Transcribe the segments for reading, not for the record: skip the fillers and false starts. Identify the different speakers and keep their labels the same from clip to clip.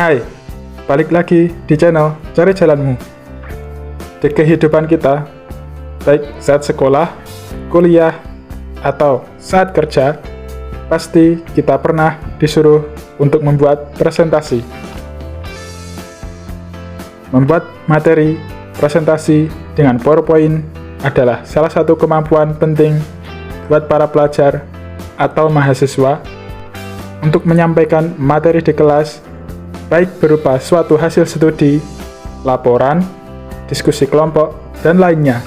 Speaker 1: Hai, balik lagi di channel Cari Jalanmu. Di kehidupan kita, baik saat sekolah, kuliah, atau saat kerja, pasti kita pernah disuruh untuk membuat presentasi. Membuat materi presentasi dengan PowerPoint adalah salah satu kemampuan penting buat para pelajar atau mahasiswa untuk menyampaikan materi di kelas, baik berupa suatu hasil studi, laporan, diskusi kelompok, dan lainnya.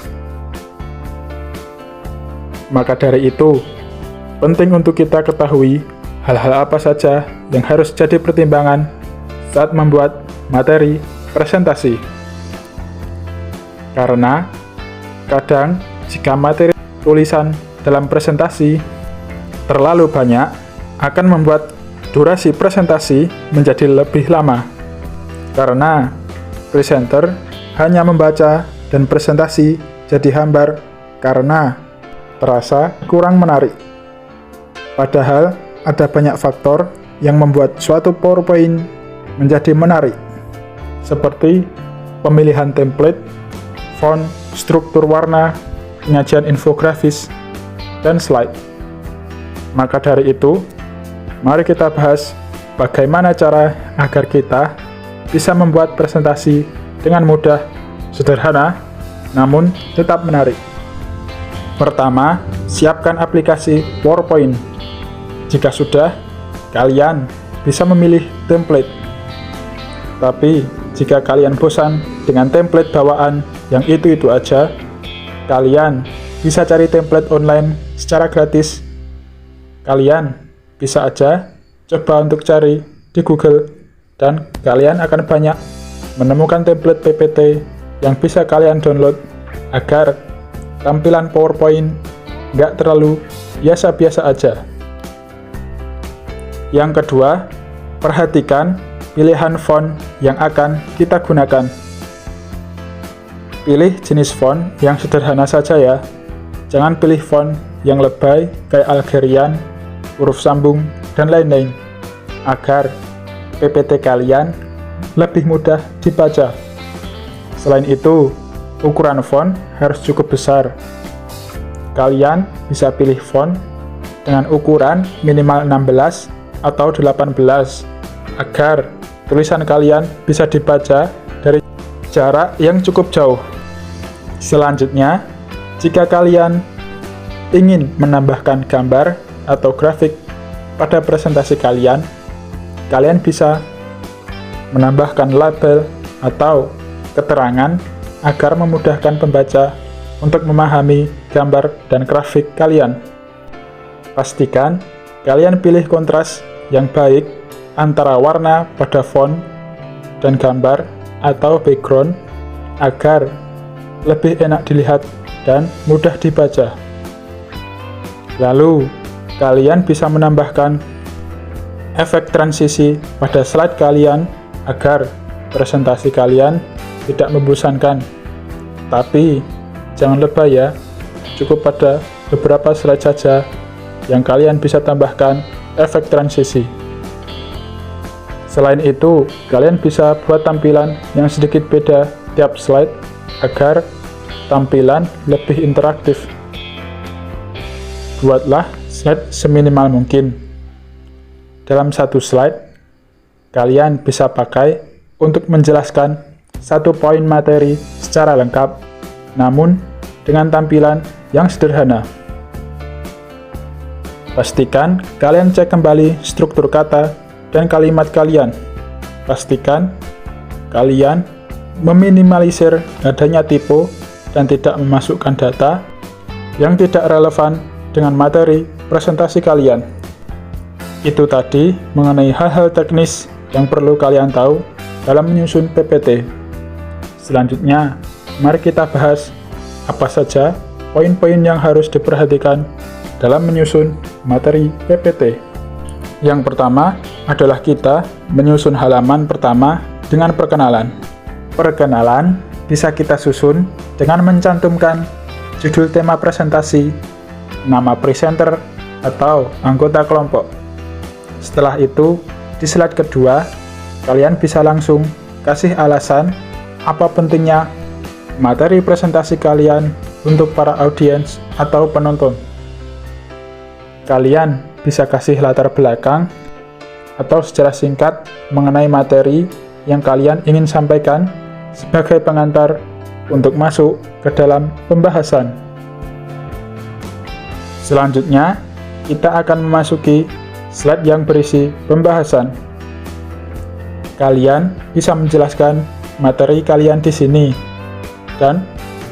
Speaker 1: Maka dari itu, penting untuk kita ketahui hal-hal apa saja yang harus jadi pertimbangan saat membuat materi presentasi. Karena kadang jika materi tulisan dalam presentasi terlalu banyak, akan membuat durasi presentasi menjadi lebih lama, karena presenter hanya membaca dan presentasi jadi hambar karena terasa kurang menarik. Padahal ada banyak faktor yang membuat suatu PowerPoint menjadi menarik, seperti pemilihan template, font, struktur warna, penyajian infografis, dan slide. Maka dari itu, mari kita bahas bagaimana cara agar kita bisa membuat presentasi dengan mudah, sederhana, namun tetap menarik. Pertama, siapkan aplikasi PowerPoint. Jika sudah, kalian bisa memilih template. Tapi, jika kalian bosan dengan template bawaan yang itu-itu aja, kalian bisa cari template online secara gratis. Kalian bisa aja coba untuk cari di Google, dan kalian akan banyak menemukan template PPT yang bisa kalian download agar tampilan PowerPoint nggak terlalu biasa-biasa aja. Yang kedua, perhatikan pilihan font yang akan kita gunakan. Pilih jenis font yang sederhana saja ya, jangan pilih font yang lebay kayak Algerian, huruf sambung, dan lain-lain, agar PPT kalian lebih mudah dibaca. Selain itu, ukuran font harus cukup besar. Kalian bisa pilih font dengan ukuran minimal 16 atau 18, agar tulisan kalian bisa dibaca dari jarak yang cukup jauh. Selanjutnya, jika kalian ingin menambahkan gambar atau grafik pada presentasi kalian, kalian bisa menambahkan label atau keterangan agar memudahkan pembaca untuk memahami gambar dan grafik kalian. Pastikan kalian pilih kontras yang baik antara warna pada font dan gambar atau background agar lebih enak dilihat dan mudah dibaca. Lalu, kalian bisa menambahkan efek transisi pada slide kalian agar presentasi kalian tidak membosankan. Tapi, jangan lebay ya, cukup pada beberapa slide saja yang kalian bisa tambahkan efek transisi. Selain itu, kalian bisa buat tampilan yang sedikit beda tiap slide agar tampilan lebih interaktif. Buatlah slide seminimal mungkin. Dalam satu slide, kalian bisa pakai untuk menjelaskan satu poin materi secara lengkap, namun dengan tampilan yang sederhana. Pastikan kalian cek kembali struktur kata dan kalimat kalian. Pastikan kalian meminimalisir adanya typo dan tidak memasukkan data yang tidak relevan dengan materi presentasi kalian. Itu tadi mengenai hal-hal teknis yang perlu kalian tahu dalam menyusun PPT. Selanjutnya, mari kita bahas apa saja poin-poin yang harus diperhatikan dalam menyusun materi PPT. Yang pertama adalah kita menyusun halaman pertama dengan perkenalan. Perkenalan bisa kita susun dengan mencantumkan judul tema presentasi, nama presenter, atau anggota kelompok. Setelah itu, di slide kedua, kalian bisa langsung kasih alasan apa pentingnya materi presentasi kalian untuk para audiens atau penonton. Kalian bisa kasih latar belakang atau secara singkat mengenai materi yang kalian ingin sampaikan sebagai pengantar untuk masuk ke dalam pembahasan. Selanjutnya, kita akan memasuki slide yang berisi pembahasan. Kalian bisa menjelaskan materi kalian di sini, dan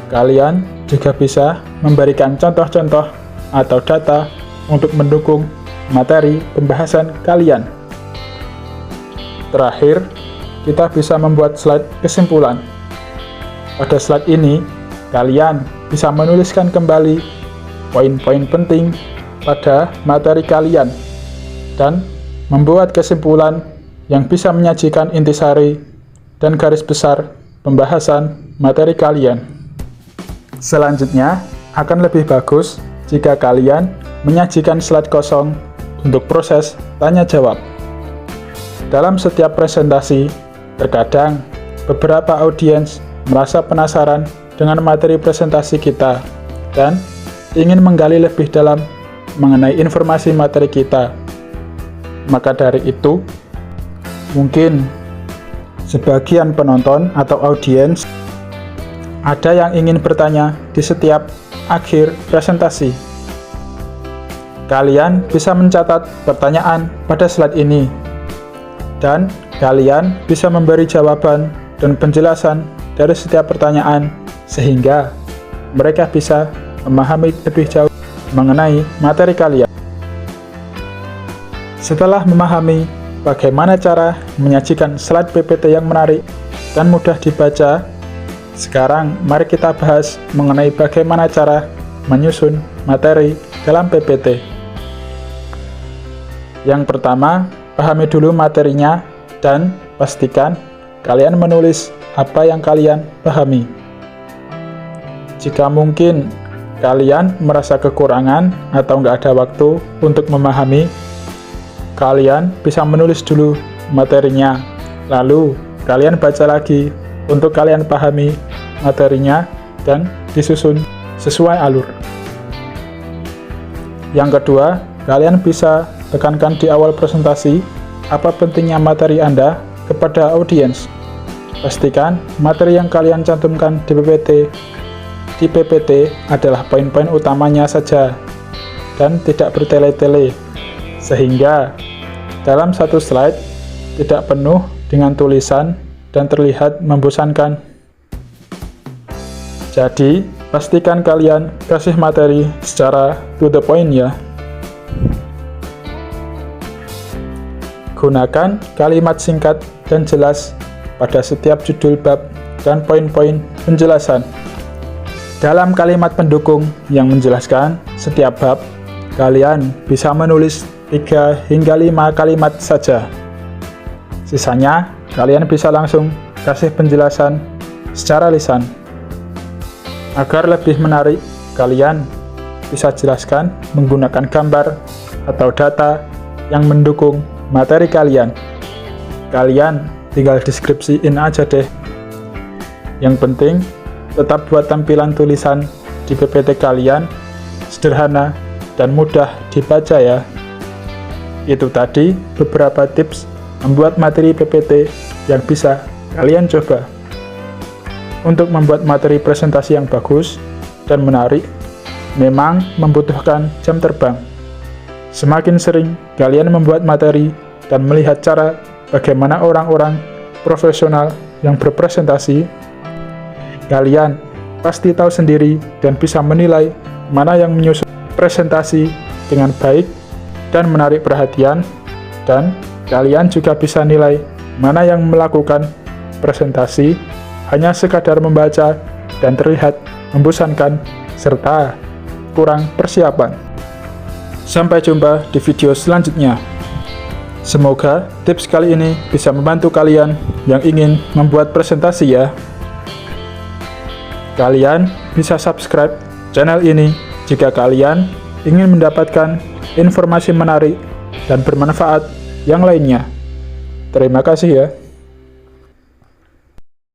Speaker 1: kalian juga bisa memberikan contoh-contoh atau data untuk mendukung materi pembahasan kalian. Terakhir, kita bisa membuat slide kesimpulan. Pada slide ini, kalian bisa menuliskan kembali poin-poin penting pada materi kalian dan membuat kesimpulan yang bisa menyajikan intisari dan garis besar pembahasan materi kalian. Selanjutnya, akan lebih bagus jika kalian menyajikan slide kosong untuk proses tanya-jawab. Dalam setiap presentasi, terkadang beberapa audiens merasa penasaran dengan materi presentasi kita dan ingin menggali lebih dalam mengenai informasi materi kita. Maka dari itu, mungkin sebagian penonton atau audiens ada yang ingin bertanya di setiap akhir presentasi. Kalian bisa mencatat pertanyaan pada slide ini, dan kalian bisa memberi jawaban dan penjelasan dari setiap pertanyaan sehingga mereka bisa memahami lebih jauh mengenai materi kalian. Setelah memahami bagaimana cara menyajikan slide PPT yang menarik dan mudah dibaca, sekarang mari kita bahas mengenai bagaimana cara menyusun materi dalam PPT. Yang pertama, pahami dulu materinya dan pastikan kalian menulis apa yang kalian pahami. Jika mungkin kalian merasa kekurangan atau nggak ada waktu untuk memahami, kalian bisa menulis dulu materinya, lalu kalian baca lagi untuk kalian pahami materinya dan disusun sesuai alur. Yang kedua, kalian bisa tekankan di awal presentasi apa pentingnya materi Anda kepada audiens. Pastikan materi yang kalian cantumkan di PPT adalah poin-poin utamanya saja dan tidak bertele-tele, sehingga dalam satu slide tidak penuh dengan tulisan dan terlihat membosankan. Jadi, pastikan kalian kasih materi secara to the point ya. Gunakan kalimat singkat dan jelas pada setiap judul bab dan poin-poin penjelasan. Dalam kalimat pendukung yang menjelaskan setiap bab, kalian bisa menulis 3 hingga 5 kalimat saja. Sisanya, kalian bisa langsung kasih penjelasan secara lisan. Agar lebih menarik, kalian bisa jelaskan menggunakan gambar atau data yang mendukung materi kalian. Kalian tinggal deskripsiin aja deh. Yang penting, tetap buat tampilan tulisan di PPT kalian sederhana dan mudah dibaca ya. Itu tadi beberapa tips membuat materi PPT yang bisa kalian coba. Untuk membuat materi presentasi yang bagus dan menarik, memang membutuhkan jam terbang. Semakin sering kalian membuat materi dan melihat cara bagaimana orang-orang profesional yang berpresentasi, kalian pasti tahu sendiri dan bisa menilai mana yang menyusun presentasi dengan baik dan menarik perhatian, dan kalian juga bisa nilai mana yang melakukan presentasi hanya sekadar membaca dan terlihat membosankan serta kurang persiapan. Sampai jumpa di video selanjutnya. Semoga tips kali ini bisa membantu kalian yang ingin membuat presentasi ya. Kalian bisa subscribe channel ini jika kalian ingin mendapatkan informasi menarik dan bermanfaat yang lainnya. Terima kasih ya.